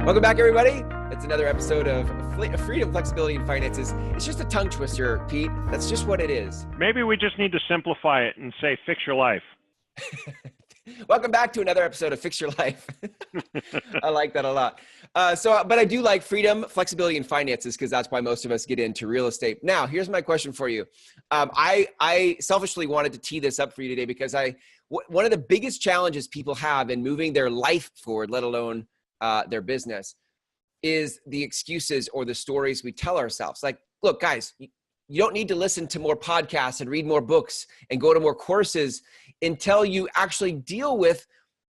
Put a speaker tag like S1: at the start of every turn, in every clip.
S1: Welcome back, everybody. It's another episode of Freedom, Flexibility, and Finances. It's just a tongue twister, Pete. That's just what it is.
S2: Maybe we just need to simplify it and say, fix your life.
S1: Welcome back to another episode of Fix Your Life. I like that a lot. But I do like freedom, flexibility, and finances because that's why most of us get into real estate. Now, here's my question for you. I selfishly wanted to tee this up for you today because one of the biggest challenges people have in moving their life forward, let alone their business, is the excuses or the stories we tell ourselves. Like, look, guys, you don't need to listen to more podcasts and read more books and go to more courses until you actually deal with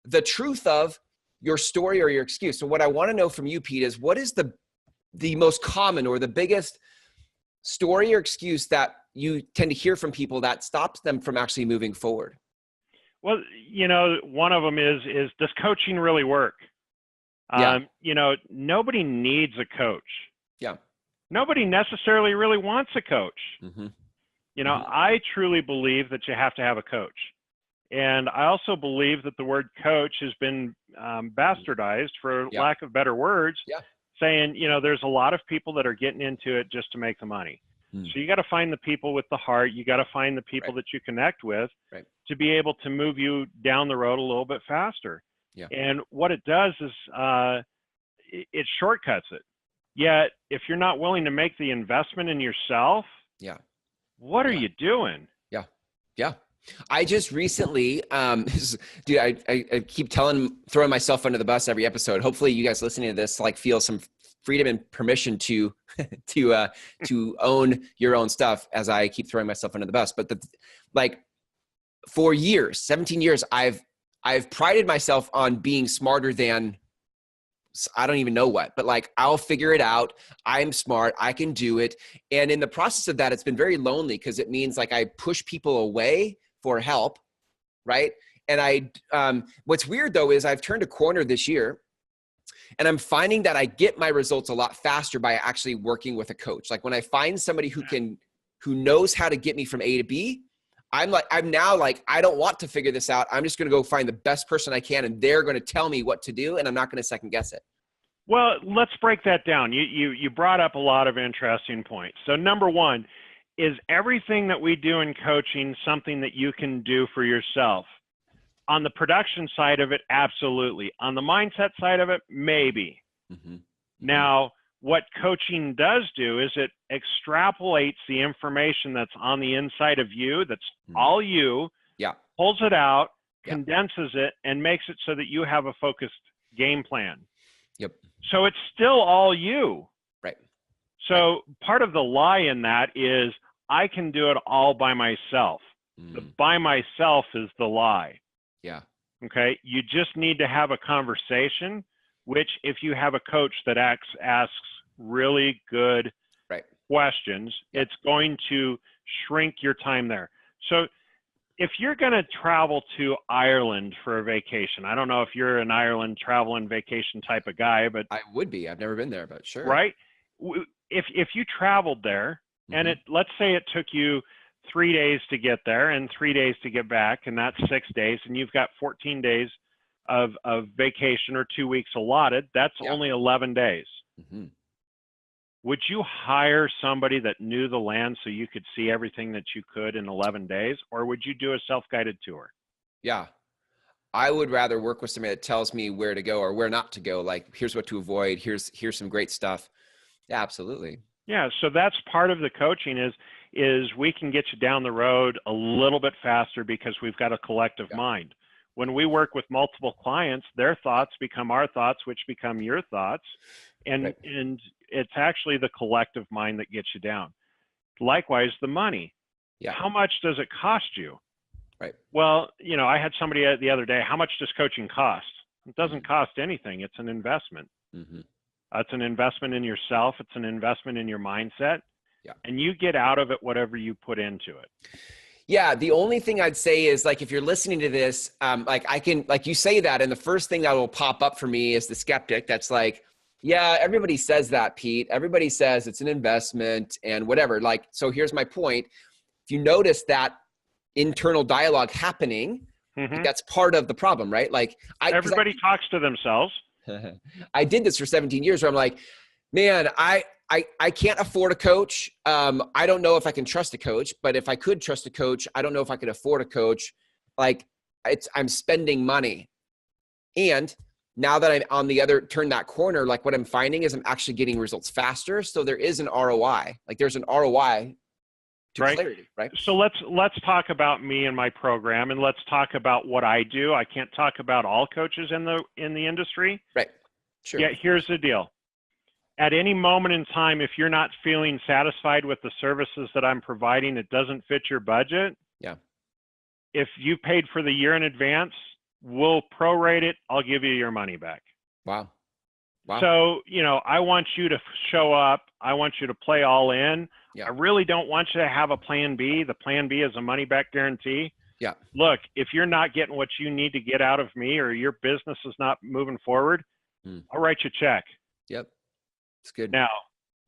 S1: the truth of your story or your excuse. So what I want to know from you, Pete, is what is the most common or the biggest story or excuse that you tend to hear from people that stops them from actually moving forward?
S2: Well, one of them is does coaching really work?
S1: Yeah.
S2: Nobody needs a coach.
S1: Yeah.
S2: Nobody necessarily really wants a coach.
S1: Mm-hmm.
S2: I truly believe that you have to have a coach. And I also believe that the word coach has been bastardized, for lack of better words, saying, there's a lot of people that are getting into it just to make the money. So you got to find the people with the heart. You got to find the people that you connect with to be able to move you down the road a little bit faster. Yeah. And what it does is it shortcuts it. Yet, if you're not willing to make the investment in yourself, what are you doing?
S1: Yeah. I just recently, dude, I keep throwing myself under the bus every episode. Hopefully you guys listening to this feel some freedom and permission to own your own stuff as I keep throwing myself under the bus. But for years, 17 years, I've prided myself on being smarter than I don't even know what, but I'll figure it out. I'm smart. I can do it. And in the process of that, it's been very lonely because it means I push people away for help. Right. And what's weird though, is I've turned a corner this year and I'm finding that I get my results a lot faster by actually working with a coach. When I find somebody who knows how to get me from A to B, I'm now I don't want to figure this out. I'm just going to go find the best person I can, and they're going to tell me what to do, and I'm not going to second guess it.
S2: Well, let's break that down. You brought up a lot of interesting points. So number one, is everything that we do in coaching something that you can do for yourself? On the production side of it, absolutely. On the mindset side of it, maybe. Mm-hmm. Now, what coaching does do is it extrapolates the information that's on the inside of you, that's all you, pulls it out, condenses it, and makes it so that you have a focused game plan.
S1: Yep.
S2: So it's still all you.
S1: Right.
S2: So part of the lie in that is I can do it all by myself. The by myself is the lie.
S1: Yeah.
S2: Okay. You just need to have a conversation, which if you have a coach that asks really good questions, it's going to shrink your time there. So if you're going to travel to Ireland for a vacation, I don't know if you're an Ireland travel and vacation type of guy, but
S1: I would be. I've never been there, but sure.
S2: Right? If you traveled there and let's say it took you 3 days to get there and 3 days to get back, and that's 6 days, and you've got 14 days of vacation or 2 weeks allotted, that's only 11 days. Mm-hmm. Would you hire somebody that knew the land so you could see everything that you could in 11 days, or would you do a self-guided tour?
S1: Yeah. I would rather work with somebody that tells me where to go or where not to go. Here's what to avoid. Here's some great stuff. Yeah, absolutely.
S2: Yeah. So that's part of the coaching is we can get you down the road a little bit faster because we've got a collective mind. When we work with multiple clients, their thoughts become our thoughts, which become your thoughts. And it's actually the collective mind that gets you down. Likewise, the money. Yeah. How much does it cost you?
S1: Right.
S2: Well, I had somebody the other day, how much does coaching cost? It doesn't cost anything. It's an investment. Mm-hmm. It's an investment in yourself. It's an investment in your mindset. Yeah. And you get out of it whatever you put into it.
S1: Yeah. The only thing I'd say is if you're listening to this, you say that, and the first thing that will pop up for me is the skeptic. That's yeah, everybody says that, Pete. Everybody says it's an investment and whatever. So here's my point. If you notice that internal dialogue happening, that's part of the problem, right?
S2: Everybody talks to themselves.
S1: I did this for 17 years where I'm like, man, I can't afford a coach. I don't know if I can trust a coach, but if I could trust a coach, I don't know if I could afford a coach. Like I'm spending money. And now that I'm on the other, turn that corner, like what I'm finding is I'm actually getting results faster. So there is an ROI, like there's an ROI to clarity, right?
S2: So let's talk about me and my program, and let's talk about what I do. I can't talk about all coaches in the industry.
S1: Right. Sure.
S2: Yeah. Here's the deal. At any moment in time, if you're not feeling satisfied with the services that I'm providing, it doesn't fit your budget.
S1: Yeah.
S2: If you paid for the year in advance, we'll prorate it. I'll give you your money back.
S1: Wow.
S2: So, I want you to show up. I want you to play all in. Yeah. I really don't want you to have a plan B. The plan B is a money back guarantee.
S1: Yeah.
S2: Look, if you're not getting what you need to get out of me, or your business is not moving forward, I'll write you a check.
S1: Yep. It's good.
S2: Now,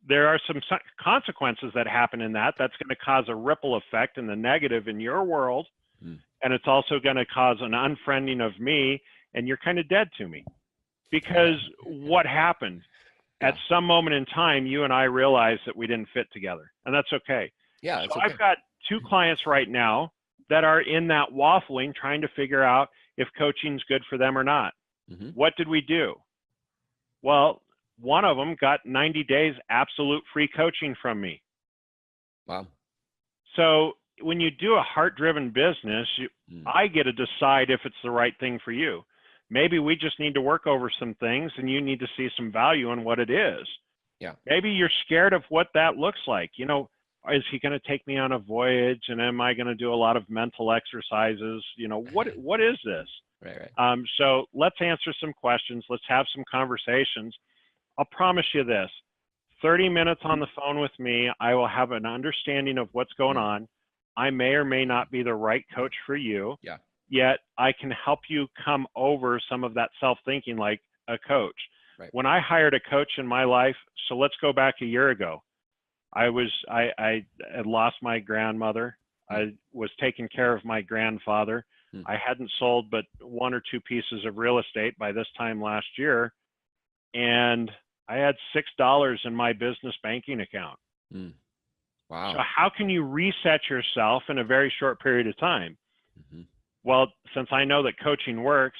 S2: there are some consequences that happen in that. That's going to cause a ripple effect in the negative in your world. And it's also going to cause an unfriending of me, and you're kind of dead to me. Because what happened? At some moment in time, you and I realized that we didn't fit together, and that's okay.
S1: Yeah.
S2: So I've got 2 clients right now that are in that waffling, trying to figure out if coaching's good for them or not. What did we do? Well, one of them got 90 days absolute free coaching from me.
S1: Wow.
S2: So when you do a heart-driven business, I get to decide if it's the right thing for you. Maybe we just need to work over some things, and you need to see some value in what it is.
S1: Yeah.
S2: Maybe you're scared of what that looks like. Is he going to take me on a voyage, and am I going to do a lot of mental exercises? What is this?
S1: Right.
S2: So let's answer some questions. Let's have some conversations. I'll promise you this, 30 minutes on the phone with me, I will have an understanding of what's going on. I may or may not be the right coach for you.
S1: Yeah.
S2: Yet I can help you come over some of that self-thinking like a coach.
S1: Right.
S2: When I hired a coach in my life, so let's go back a year ago. I had lost my grandmother. I was taking care of my grandfather. I hadn't sold but 1 or 2 pieces of real estate by this time last year. And I had $6 in my business banking account.
S1: Wow.
S2: So how can you reset yourself in a very short period of time? Well, since I know that coaching works,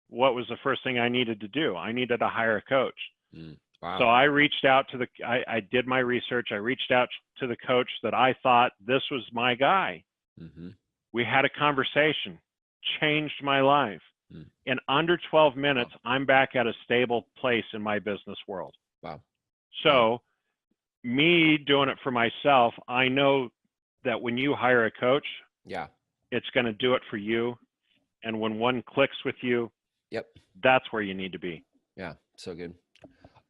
S2: what was the first thing I needed to do? I needed to hire a coach.
S1: Wow.
S2: So I reached out to I did my research. I reached out to the coach that I thought this was my guy. We had a conversation, changed my life. In under 12 minutes, I'm back at a stable place in my business world.
S1: Wow.
S2: So me doing it for myself, I know that when you hire a coach, it's going to do it for you. And when one clicks with you, that's where you need to be.
S1: Yeah. So good.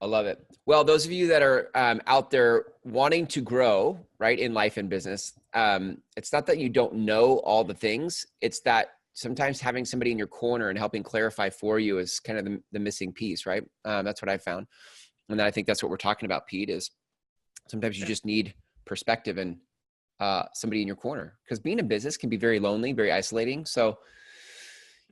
S1: I love it. Well, those of you that are out there wanting to grow, right, in life and business, it's not that you don't know all the things. It's that sometimes having somebody in your corner and helping clarify for you is kind of the missing piece, right? That's what I found. And then I think that's what we're talking about, Pete, is sometimes you just need perspective and somebody in your corner, because being in business can be very lonely, very isolating. So,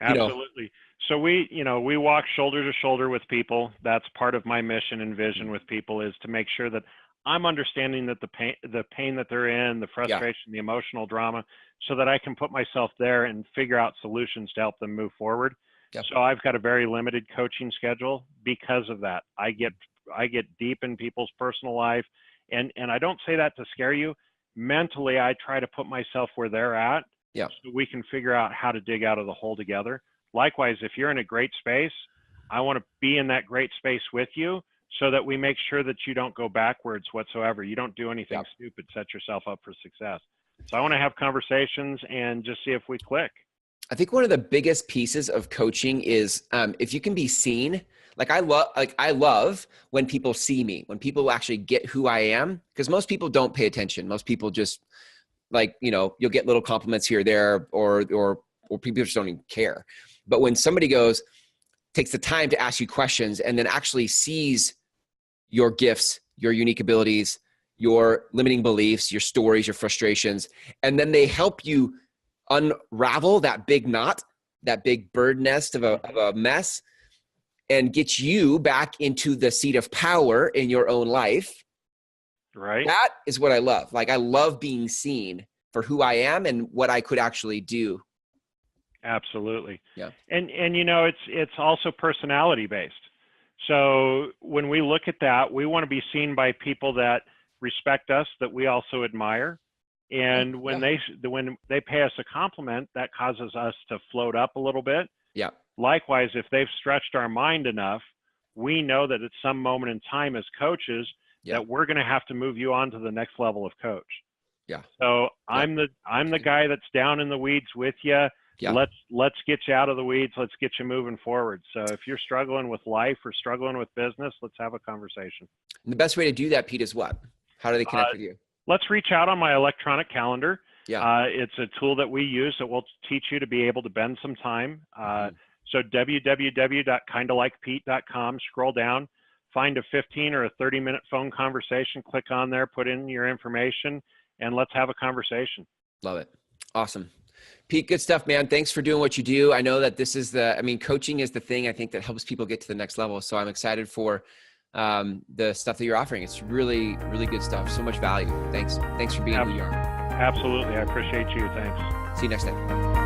S2: absolutely. So we walk shoulder to shoulder with people. That's part of my mission and vision with people, is to make sure that I'm understanding that the pain that they're in, the frustration, the emotional drama, so that I can put myself there and figure out solutions to help them move forward. So I've got a very limited coaching schedule because of that. I get deep in people's personal life, and I don't say that to scare you. Mentally, I try to put myself where they're at, so we can figure out how to dig out of the hole together. Likewise, if you're in a great space, I want to be in that great space with you, so that we make sure that you don't go backwards whatsoever. You don't do anything stupid, set yourself up for success. So I want to have conversations and just see if we click.
S1: I think one of the biggest pieces of coaching is if you can be seen. I love when people see me, when people actually get who I am, because most people don't pay attention. Most people just you'll get little compliments here or there, or people just don't even care. But when somebody takes the time to ask you questions and then actually sees your gifts, your unique abilities, your limiting beliefs, your stories, your frustrations, and then they help you unravel that big knot, that big bird nest of a mess, and get you back into the seat of power in your own life.
S2: Right.
S1: That is what I love. Like, I love being seen for who I am and what I could actually do.
S2: Absolutely.
S1: Yeah.
S2: And it's also personality based. So when we look at that, we want to be seen by people that respect us, that we also admire. And when they pay us a compliment, that causes us to float up a little bit.
S1: Yeah.
S2: Likewise, if they've stretched our mind enough, we know that at some moment in time as coaches, that we're going to have to move you on to the next level of coach.
S1: Yeah.
S2: So I'm the guy that's down in the weeds with you. Yeah. Let's get you out of the weeds. Let's get you moving forward. So if you're struggling with life or struggling with business, let's have a conversation.
S1: And the best way to do that, Pete, is what? How do they connect with you?
S2: Let's reach out on my electronic calendar.
S1: Yeah.
S2: It's a tool that we use that will teach you to be able to bend some time. So www.kindalikepete.com, scroll down, find a 15 or a 30-minute phone conversation, click on there, put in your information, and let's have a conversation.
S1: Love it. Awesome. Pete, good stuff, man. Thanks for doing what you do. I know that this is coaching is the thing I think that helps people get to the next level. So I'm excited for the stuff that you're offering. It's really, really good stuff. So much value. Thanks for being who you are.
S2: Absolutely. I appreciate you. Thanks.
S1: See you next time.